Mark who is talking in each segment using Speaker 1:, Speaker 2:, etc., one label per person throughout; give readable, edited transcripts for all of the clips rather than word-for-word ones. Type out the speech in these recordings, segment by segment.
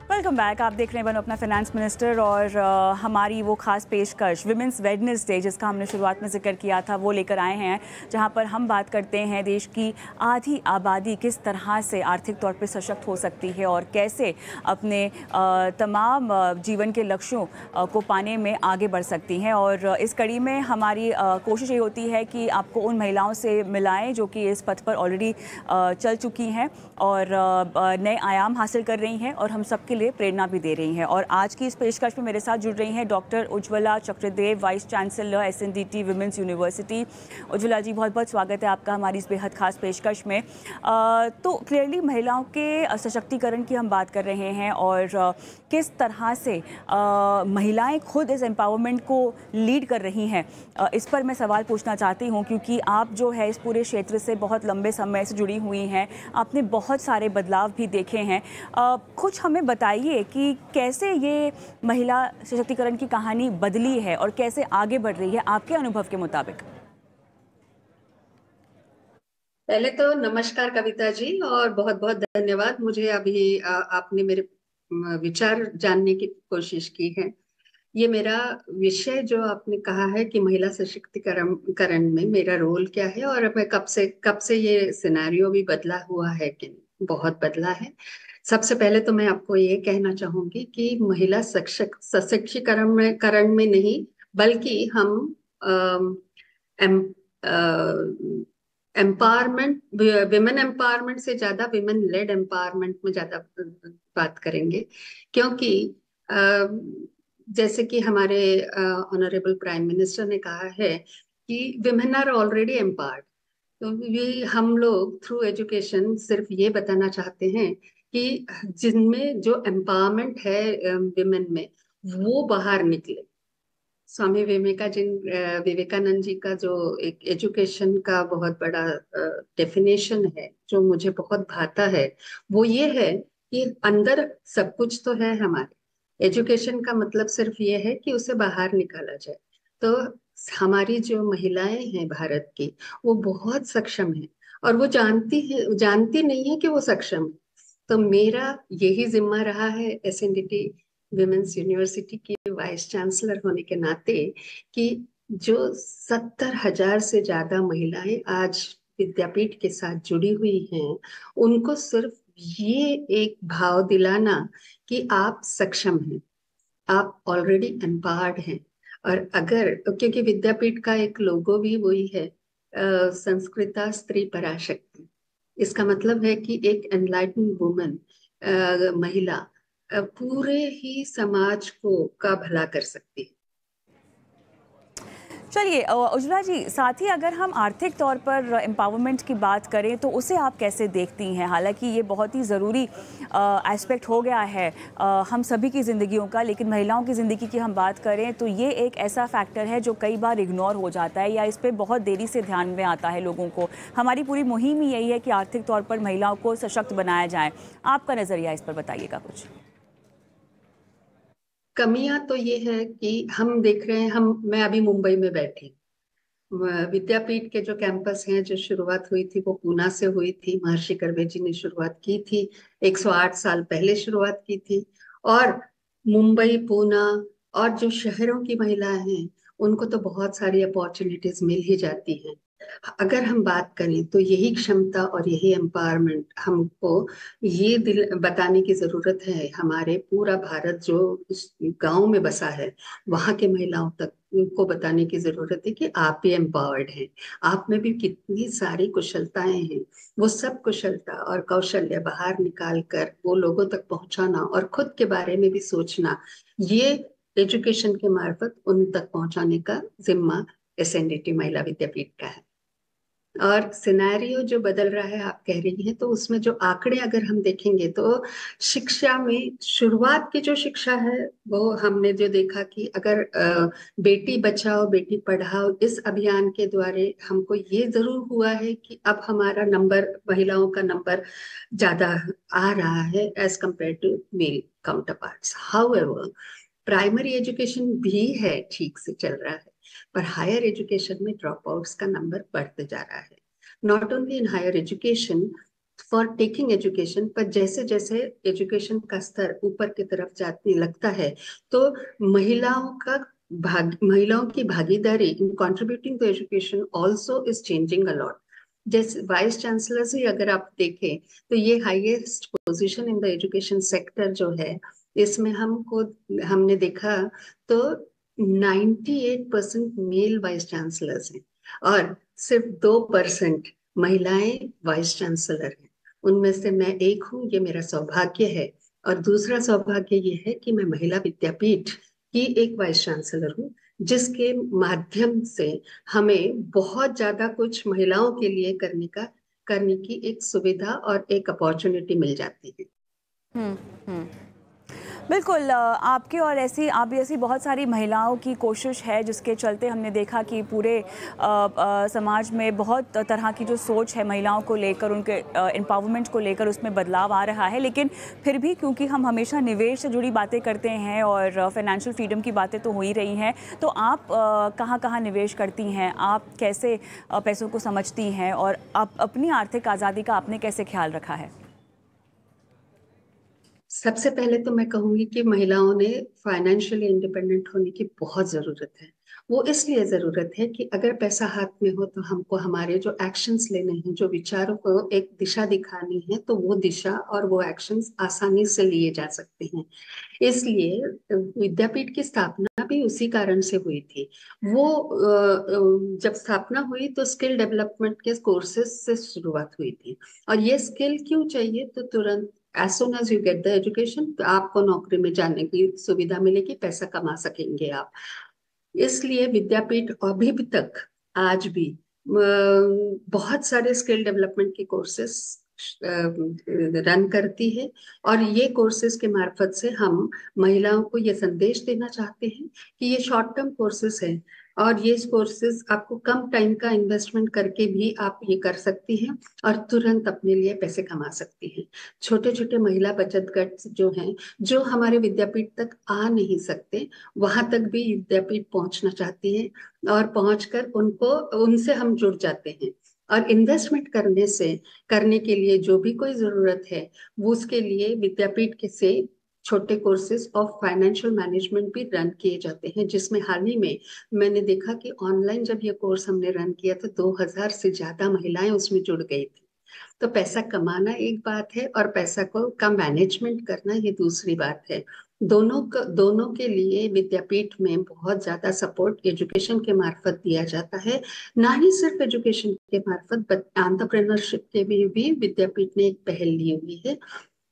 Speaker 1: Welcome back. आप देख रहे हैं बनो अपना फाइनेंस मिनिस्टर और हमारी वो खास पेशकश विमेंस वेडनेसडे जिसका हमने शुरुआत में जिक्र किया था वो लेकर आए हैं, जहां पर हम बात करते हैं देश की आधी आबादी किस तरह से आर्थिक तौर पे सशक्त हो सकती है और कैसे अपने तमाम जीवन के लक्ष्यों को पाने में आगे बढ़ सकती हैं। और इस कड़ी में हमारी कोशिश ये होती है कि आपको उन महिलाओं से मिलाएं जो कि इस पथ पर ऑलरेडी चल चुकी हैं और नए आयाम हासिल कर रही हैं और हम सबके लिए प्रेरणा भी दे रही हैं। और आज की इस पेशकश में मेरे साथ जुड़ रही हैं doctor Ujjwala Chakradev, vice chancellor SNDT women's university. Ujjwala ji, बहुत बहुत स्वागत है आपका हमारी इस बेहद खास पेशकश में। तो क्लियरली महिलाओं के सशक्तिकरण की हम बात कर रहे हैं और किस तरह से महिलाएं खुद इस एम्पावरमेंट को लीड कर रही हैं, इस पर मैं सवाल पूछना चाहती हूं, क्योंकि आप जो है इस पूरे क्षेत्र से बहुत लंबे समय से जुड़ी हुई हैं, आपने बहुत सारे बदलाव भी देखे हैं। कुछ हमें बताइए कि कैसे ये महिला सशक्तिकरण की कहानी बदली है और कैसे आगे बढ़ रही है आपके अनुभव के मुताबिक।
Speaker 2: पहले तो नमस्कार कविता जी, और बहुत बहुत धन्यवाद। मुझे अभी आपने मेरे विचार जानने की कोशिश की है। ये मेरा विषय जो आपने कहा है कि महिला सशक्तिकरण करण में मेरा रोल क्या है, और मैं कब से ये सिनेरियो भी बदला हुआ है कि बहुत बदला है। सबसे पहले तो मैं आपको ये कहना चाहूंगी कि महिला सशक्तिकरण में नहीं, बल्कि हम एम्पावरमेंट, विमेन एम्पावरमेंट से ज्यादा विमेन लेड एम्पावरमेंट में ज्यादा बात करेंगे। क्योंकि जैसे कि हमारे ऑनरेबल प्राइम मिनिस्टर ने कहा है कि विमेन आर ऑलरेडी एम्पावर्ड। तो भी हम लोग थ्रू एजुकेशन सिर्फ ये बताना चाहते हैं कि जिनमें जो एम्पावरमेंट है विमेन में, वो बाहर निकले। स्वामी विवेकानंद जी का जो एक एजुकेशन का बहुत बड़ा डेफिनेशन है जो मुझे बहुत भाता है, वो ये है कि अंदर सब कुछ तो है हमारे। एजुकेशन का मतलब सिर्फ ये है कि उसे बाहर निकाला जाए। तो हमारी जो महिलाएं हैं भारत की, वो बहुत सक्षम है, और वो जानती नहीं है कि वो सक्षम है। तो मेरा यही जिम्मा रहा है एसएनडीटी विमेंस यूनिवर्सिटी की वाइस चांसलर होने के नाते, कि जो 70,000 से ज्यादा महिलाएं आज विद्यापीठ के साथ जुड़ी हुई हैं, उनको सिर्फ ये एक भाव दिलाना कि आप सक्षम हैं, आप ऑलरेडी एम्पावर्ड हैं। और अगर, क्योंकि विद्यापीठ का एक लोगो भी वही है, संस्कृता स्त्री पराशक्ति। इसका मतलब है कि एक एनलाइटन वुमन, महिला पूरे ही समाज को का भला कर सकती है।
Speaker 1: चलिए उज्ज्वला जी, साथ ही अगर हम आर्थिक तौर पर एम्पावरमेंट की बात करें तो उसे आप कैसे देखती हैं? हालांकि ये बहुत ही ज़रूरी एस्पेक्ट हो गया है हम सभी की ज़िंदगियों का, लेकिन महिलाओं की ज़िंदगी की हम बात करें तो ये एक ऐसा फैक्टर है जो कई बार इग्नोर हो जाता है या इस पर बहुत देरी से ध्यान में आता है लोगों को। हमारी पूरी मुहिम ही यही है कि आर्थिक तौर पर महिलाओं को सशक्त बनाया जाए। आपका नज़रिया इस पर बताइएगा कुछ।
Speaker 2: कमियां तो ये है कि हम देख रहे हैं, मैं अभी मुंबई में बैठी, विद्यापीठ के जो कैंपस हैं, जो शुरुआत हुई थी वो पूना से हुई थी। महर्षि कर्वे जी ने शुरुआत की थी, 108 साल पहले शुरुआत की थी। और मुंबई, पूना और जो शहरों की महिलाएं हैं, उनको तो बहुत सारी अपॉर्चुनिटीज मिल ही जाती हैं। अगर हम बात करें तो यही क्षमता और यही एम्पावरमेंट हमको ये दिल बताने की जरूरत है। हमारे पूरा भारत जो उस गांव में बसा है, वहां के महिलाओं तक को बताने की जरूरत है कि आप भी एम्पावर्ड हैं, आप में भी कितनी सारी कुशलताएं हैं। वो सब कुशलता और कौशल्य बाहर निकाल कर वो लोगों तक पहुंचाना और खुद के बारे में भी सोचना, ये एजुकेशन के मार्फत उन तक पहुंचाने का जिम्मा एसएनडीटी महिला विद्यापीठ का है। और सिनेरियो जो बदल रहा है आप कह रही हैं, तो उसमें जो आंकड़े अगर हम देखेंगे तो शिक्षा में शुरुआत की जो शिक्षा है, वो हमने जो देखा कि अगर बेटी बचाओ बेटी पढ़ाओ इस अभियान के द्वारा हमको ये जरूर हुआ है कि अब हमारा नंबर, महिलाओं का नंबर ज्यादा आ रहा है as compare to male counterparts. However primary education भी है, ठीक से चल रहा है, पर हायर एजुकेशन में ड्रॉप आउट्स का नंबर बढ़ते जा रहा है। Not only in higher education, for taking education, पर जैसे जैसे एजुकेशन का स्तर ऊपर की तरफ जाने लगता है तो महिलाओं की भागीदारी in contributing to education also is changing a lot. जैसे वाइस चांसलर ही अगर आप देखें तो ये highest position in the education sector जो है, इसमें हमने देखा तो 98% मेल वाइस चांसलर्स हैं और सिर्फ 2% महिलाएं वाइस चांसलर हैं। उनमें से मैं एक हूँ, ये मेरा सौभाग्य है। और दूसरा सौभाग्य ये है कि मैं महिला विद्यापीठ की एक वाइस चांसलर हूँ, जिसके माध्यम से हमें बहुत ज्यादा कुछ महिलाओं के लिए करने की एक सुविधा और एक अपॉर्चुनिटी मिल जाती है।
Speaker 1: हम्म। बिल्कुल, आपके और आप भी ऐसी बहुत सारी महिलाओं की कोशिश है जिसके चलते हमने देखा कि पूरे समाज में बहुत तरह की जो सोच है महिलाओं को लेकर, उनके एम्पावरमेंट को लेकर, उसमें बदलाव आ रहा है। लेकिन फिर भी क्योंकि हम हमेशा निवेश से जुड़ी बातें करते हैं और फाइनेंशियल फ्रीडम की बातें तो हो ही रही हैं, तो आप कहाँ कहाँ निवेश करती हैं, आप कैसे पैसों को समझती हैं और आप अपनी आर्थिक आज़ादी का आपने कैसे ख्याल रखा है?
Speaker 2: सबसे पहले तो मैं कहूंगी कि महिलाओं ने फाइनेंशियली इंडिपेंडेंट होने की बहुत जरूरत है। वो इसलिए जरूरत है कि अगर पैसा हाथ में हो तो हमको हमारे जो एक्शंस लेने हैं, जो विचारों को एक दिशा दिखानी है, तो वो दिशा और वो एक्शंस आसानी से लिए जा सकते हैं। इसलिए विद्यापीठ की स्थापना भी उसी कारण से हुई थी। वो जब स्थापना हुई तो स्किल डेवलपमेंट के कोर्सेज से शुरुआत हुई थी। और ये स्किल क्यों चाहिए, तो तुरंत as soon as you get the education तो आपको नौकरी में जाने की सुविधा मिलेगी, पैसा कमा सकेंगे आप। इसलिए विद्यापीठ अभी भी तक आज भी बहुत सारे स्किल डेवलपमेंट के कोर्सेस रन करती है। और ये कोर्सेज के मार्फत से हम महिलाओं को ये संदेश देना चाहते हैं कि ये शॉर्ट टर्म कोर्सेज हैं और ये कोर्सेज आपको कम टाइम का इन्वेस्टमेंट करके भी आप ये कर सकती हैं और तुरंत अपने लिए पैसे कमा सकती हैं। छोटे छोटे महिला बचत गट जो हैं, जो हमारे विद्यापीठ तक आ नहीं सकते, वहां तक भी विद्यापीठ पहुंचना चाहती है और पहुंचकर उनसे हम जुड़ जाते हैं। और इन्वेस्टमेंट करने के लिए जो भी कोई जरूरत है, वो उसके लिए विद्यापीठ के से छोटे कोर्सेज ऑफ फाइनेंशियल मैनेजमेंट भी रन किए जाते हैं, जिसमें हाल ही में मैंने देखा कि ऑनलाइन जब ये कोर्स हमने रन किया तो 2000 से ज्यादा महिलाएं उसमें जुड़ गई थी। तो पैसा कमाना एक बात है और पैसा का मैनेजमेंट करना ये दूसरी बात है। दोनों के लिए विद्यापीठ में बहुत ज्यादा सपोर्ट एजुकेशन के मार्फत दिया जाता है। ना ही सिर्फ एजुकेशन के मार्फत, बट एंटरप्रेन्योरशिप के भी विद्यापीठ ने एक पहल ली हुई है।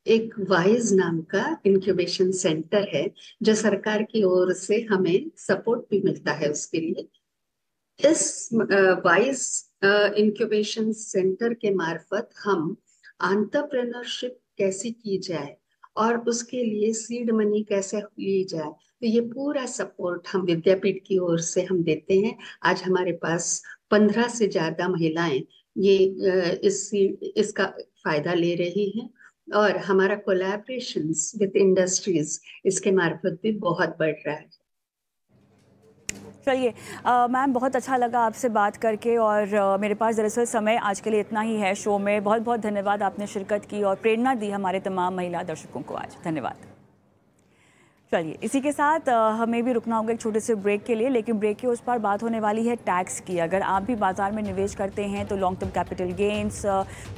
Speaker 2: एक वाइज नाम का इंक्यूबेशन सेंटर है, जो सरकार की ओर से हमें सपोर्ट भी मिलता है उसके लिए। इस वाइज इंक्यूबेशन सेंटर के मार्फत हम एंटरप्रेन्योरशिप कैसे की जाए और उसके लिए सीड मनी कैसे ली जाए, तो ये पूरा सपोर्ट हम विद्यापीठ की ओर से हम देते हैं। आज हमारे पास 15 से ज्यादा महिलाएं इसका फायदा ले रही हैं और हमारा कोलैबोरेशंस विद इंडस्ट्रीज इसके मार्फत भी बहुत बढ़ रहा है।
Speaker 1: चलिए मैम, बहुत अच्छा लगा आपसे बात करके और मेरे पास दरअसल समय आज के लिए इतना ही है शो में। बहुत बहुत धन्यवाद, आपने शिरकत की और प्रेरणा दी हमारे तमाम महिला दर्शकों को आज। धन्यवाद। चलिए इसी के साथ हमें भी रुकना होगा एक छोटे से ब्रेक के लिए, लेकिन ब्रेक के उस पार बात होने वाली है टैक्स की। अगर आप भी बाजार में निवेश करते हैं तो long term capital gains,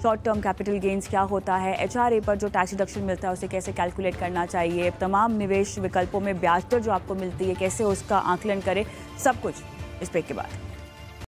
Speaker 1: short term capital gains क्या होता है, एचआरए पर जो टैक्स डिडक्शन मिलता है उसे कैसे कैलकुलेट करना चाहिए, तमाम निवेश विकल्पों में ब्याज दर जो आपको मिलती है कैसे उसका आकलन करें, सब कुछ इस ब्रेक के बाद।